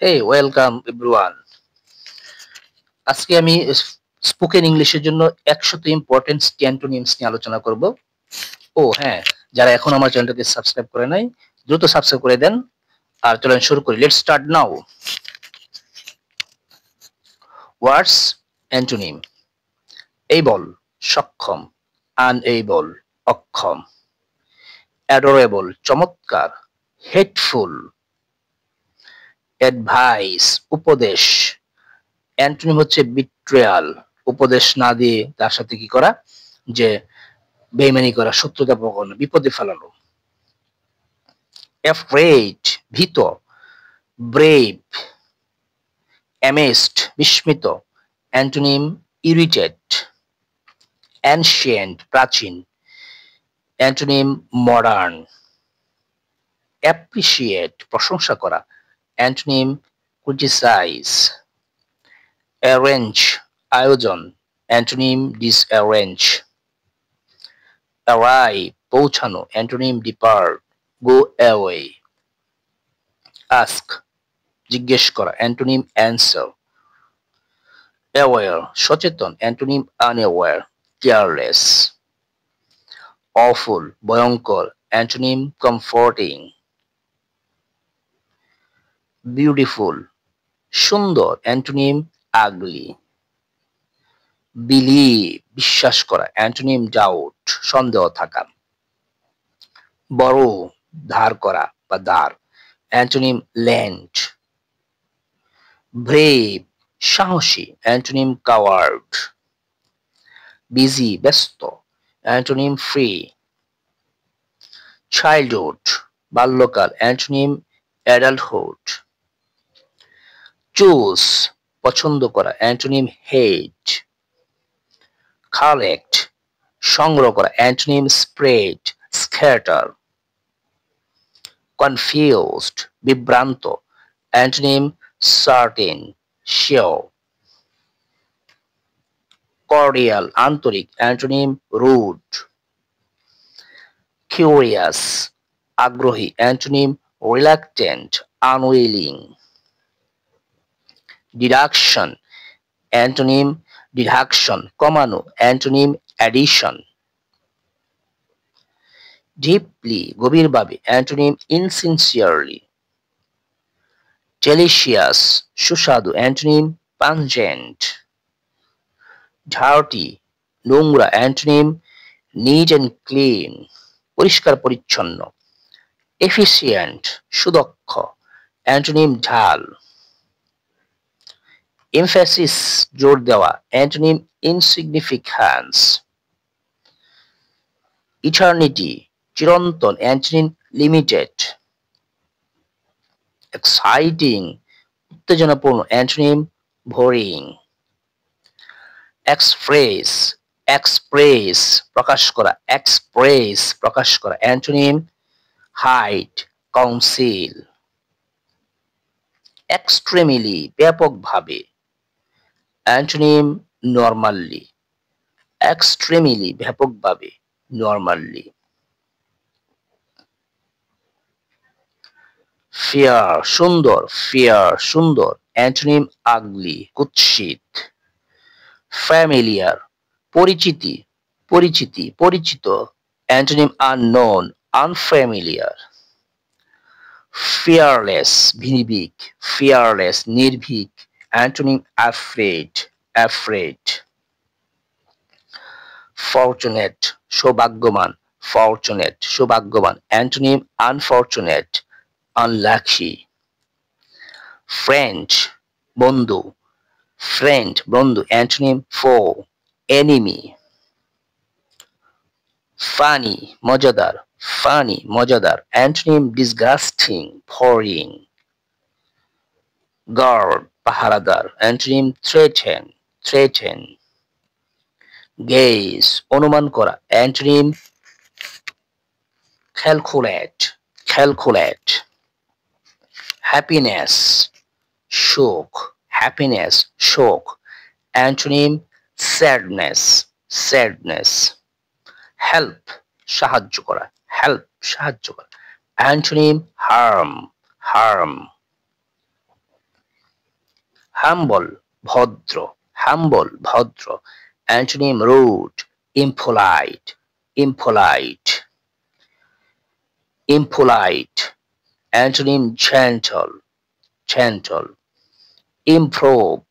Hey, welcome everyone. আজকে আমি spoken ইংলিশের জন্য 100টি ইম্পর্টেন্ট অ্যান্টোনিমস নিয়ে আলোচনা করব। ও হ্যাঁ, যারা এখন আমার চ্যানেলটাকে সাবস্ক্রাইব করে নাই দ্রুত সাবস্ক্রাইব করে দেন। আর চলেন শুরু করি। Let's start now. Words antonym: able সক্ষম, আনএবল অক্ষম, অ্যাডোরেবল চমৎকার, হেটফুল অ্যাডভাইস উপদেশ, অ্যান্টোনিম হচ্ছে বিট্রেয়াল উপদেশ না দিয়ে তার সাথে কি করা, যে বেইমানি করা, শত্রুতা প্রকরণ, বিপদে ফেলানো। অ্যাফ্রেড ভীত, ব্রেভ অ্যামেজড বিস্মিত, অ্যান্টোনিম ইরিটেট। অ্যানশিয়েন্ট প্রাচীন, অ্যান্টোনিম মডার্ন। অ্যাপ্রিশিয়েট প্রশংসা করা, অ্যান্টোনিম ক্রিটিসাইজ। অ্যারেঞ্জ আয়োজন, অ্যান্টোনিম ডিসঅ্যারেঞ্জ। অ্যারাইভ পৌঁছানো, antonym depart go away. Ask জিজ্ঞেস করা, অ্যান্টোনিম অ্যান্সার। অ্যাওয়্যার সচেতন, অ্যান্টোনিম আনঅ্যাওয়্যার কেয়ারলেস। অফুল ভয়ঙ্কর, অ্যান্টোনিম কমফোর্টিং। বিউটিফুল সুন্দর, অ্যান্টোনিম আগলি। বিলিভ বিশ্বাস করা, অ্যান্টোনিম ডাউট সন্দেহ থাকা। বড় ধার করা বা ধার, অ্যান্টোনিম লেন্ড। ব্রেভ সাহসী, অ্যান্টোনিম কাওয়ার্ড। বিজি ব্যস্ত, অ্যান্টোনিম ফ্রি। চাইল্ডহুড বাল্যকাল, অ্যান্টোনিম অ্যাডাল্টহুড। চুজ পছন্দ করা, অ্যান্টোনিম হেট। কালেক্ট সংগ্রহ করা, অ্যান্টোনিম স্প্রেড স্ক্যাটার। কনফিউজড বিভ্রান্ত, অ্যান্টোনিম সার্টেন শিওর। কর্ডিয়াল আন্তরিক, অ্যান্টোনিম রুড। কিউরিয়াস আগ্রহী, antonym reluctant unwilling. Deduction antonym deduction কমানো, অ্যান্টোনিম অ্যাডিশন। ডিপলি গভীরভাবে, অ্যান্টোনিম ইনসিনসিয়ারলি। ডেলিশিয়াস সুস্বাদু, অ্যান্টোনিম পাঞ্জেন্ট। ডার্টি নোংরা, অ্যান্টোনিম নিট অ্যান্ড ক্লিন পরিষ্কার পরিচ্ছন্ন। এফিসিয়েন্ট সুদক্ষ, অ্যান্টোনিম ঢাল। এমফ্যাসিস জোর দেওয়া, অ্যান্টোনিম ইনসিগনিফিক্যান্স। ইটার্নিটি চিরন্তন, অ্যান্টোনিম লিমিটেড। এক্সাইটিং উত্তেজনাপূর্ণ, অ্যান্টোনিম বোরিং। এক্সপ্রেস এক্সপ্রেস প্রকাশ করা, এক্সপ্রেস প্রকাশ করা, অ্যান্টোনিম হাইড কাউন্সিল। এক্সট্রিমলি ব্যাপকভাবে, অ্যান্টোনিম নরমালি। এক্সট্রিমলি ব্যাপকভাবে, নরমালি। ফেয়ার সুন্দর, অ্যান্টোনিম আগলি কুৎসিত। ফ্যামিলিয়ার পরিচিতি পরিচিত, অ্যান্টোনিম আননোন আনফ্যামিলিয়ার। ফিয়ারলেস নির্ভীক, অ্যান্টোনিম অ্যাফ্রেড। ফরচুনেট সৌভাগ্যবান, অ্যান্টোনিম আনফরচুনেট আনলাকি। ফ্রেন্ড বন্ধু, অ্যান্টোনিম ফো এনিমি। ফানি মজাদার, অ্যান্টোনিম ডিসগাস্টিং বোরিং। গার্ড পাহারাদার, অ্যান্টোনিম থ্রেটেন। গেজ অনুমান করা, অ্যান্টোনিম ক্যালকুলেট। হ্যাপিনেস শোক, অ্যান্টোনিম স্যাডনেস। হেল্প সাহায্য করা, অ্যান্টোনিম হার্ম। humble ভদ্র, humble ভদ্র, antonym rude, impolite, impolite, impolite, antonym gentle, gentle, improve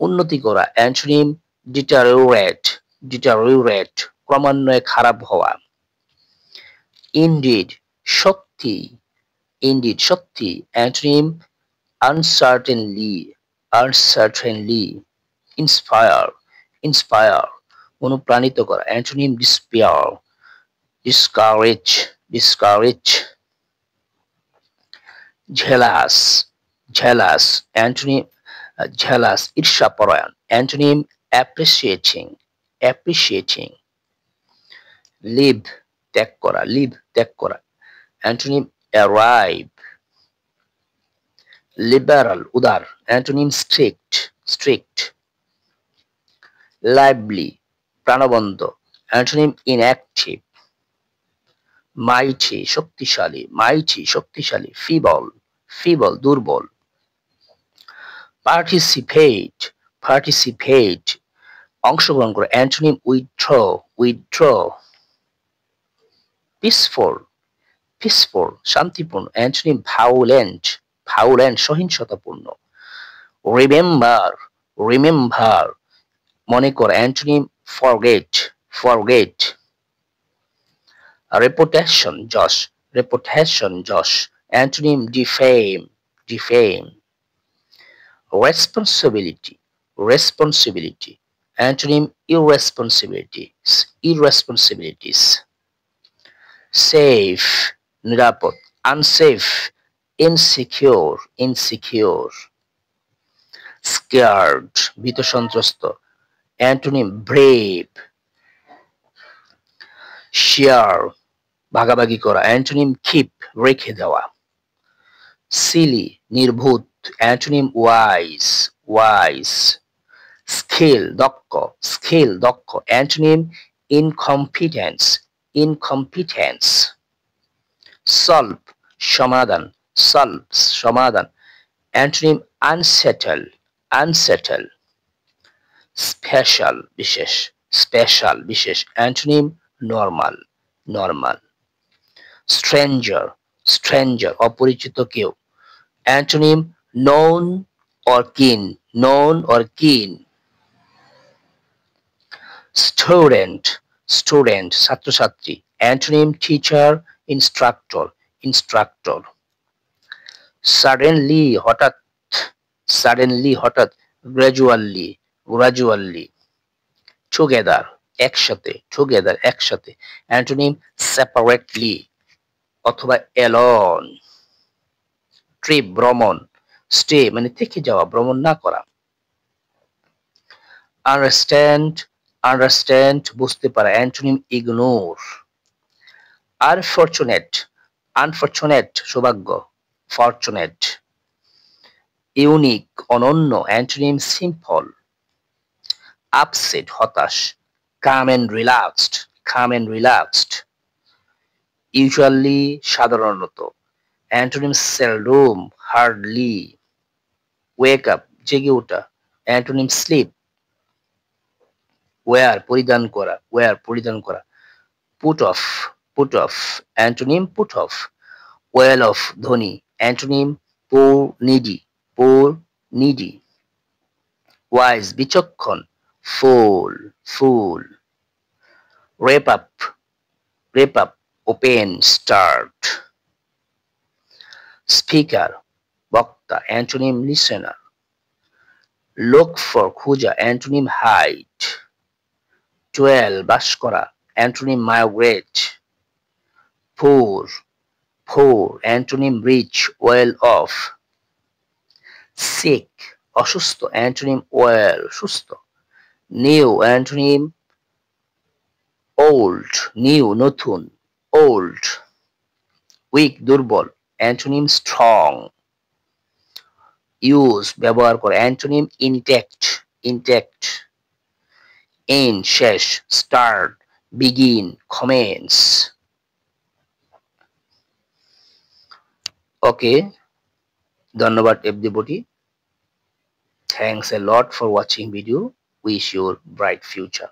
উন্নতি করা, অ্যান্টোনিম deteriorate, deteriorate ক্রমান্বয়ে খারাপ হওয়া, indeed সত্যি, indeed সত্যি, antonym uncertainly, uncertainly, inspire, inspire অনুপ্রাণিত করা, antonym despair, discourage, discourage, jealous, jealous antonym jealous ঈর্ষাপরায়ণ, অ্যান্টোনিম appreciating, appreciating, live ত্যাগ করা, live ত্যাগ করা, অ্যান্টোনিম arrive, liberal উদার, অ্যান্টোনিম strict, strict, lively প্রাণবন্ত, অ্যান্টোনিম inactive, mighty শক্তিশালী, mighty শক্তিশালী, feeble, feeble দুর্বল, participate, participate অংশগ্রহণ করা, antonym withdraw, withdraw, peaceful, peaceful শান্তিপূর্ণ, অ্যান্টোনিম violent, violent সহিংসতাপূর্ণ, remember, remember মনে করা, অ্যান্টোনিম forget, forget, reputation যশ, reputation যশ, antonym defame, defame, responsibility, responsibility, antonym irresponsibilities, irresponsibilities, safe নিরাপদ, unsafe insecure, insecure, scared ভীত সন্ত্রস্ত, অ্যান্টোনিম brave, share ভাগাভাগি করা, অ্যান্টোনিম keep রেখে দেওয়া, silly নির্ভুত, অ্যান্টোনিম wise, wise, skill দক্ষ, skill দক্ষ, অ্যান্টোনিম incompetence, incompetence, solve সমাধান, solve সমাধান, অ্যান্টোনিম unsettle, unsettle, special বিশেষ, special বিশেষ, antonym normal, normal, stranger, stranger অপরিচিত কেউ, antonym known or keen, known or keen, student, student ছাত্রছাত্রী, antonym teacher, instructor, instructor, suddenly হঠাৎ, suddenly হঠাৎ, gradually, gradually, together একসাথে, together একসাথে, অ্যান্টোনিম separately অথবা alone, ট্রিপ ভ্রমণ, স্টে মানে থেকে যাওয়া, ভ্রমণ না করা, আন্ডারস্ট্যান্ড, আন্ডারস্ট্যান্ড বুঝতে পারা, অ্যান্টোনিম ইগনোর, আনফরচুনেট, আনফরচুনেট সৌভাগ্য, ফরচুনেট, ইউনিক অনন্য, অ্যান্টোনিম সিম্পল, আপসেট হতাশ, calm and relaxed, calm and relaxed, usually সাধারণত, antonym seldom, hardly, wake up জেগে ওঠা, অ্যান্টোনিম স্লিপ, ওয়্যার পরিধান করা, ওয়্যার পরিধান করা, put off, put off, antonym put off, well off ধনী, antonym poor needy, poor needy, wise বিচক্ষণ, fool, fool, wrap up, wrap up open start, speaker বক্তা, antonym listener, look for খোঁজা, antonym hide, dwell বাস করা, antonym migrate, poor, poor antonym rich, well off, sick অসুস্থ, antonym well সুস্থ, new antonym old, new নতুন, old, weak দুর্বল, antonym strong, use ব্যবহার করে, অ্যান্টোনিম ইনটেক্ট, ইনটেক্ট, এন্ড শেষ, স্টার্ট বিগিন, কমেন্স। ওকে, ধন্যবাদ F ডিপোটি। Thanks a lot for watching video. Wish you bright future.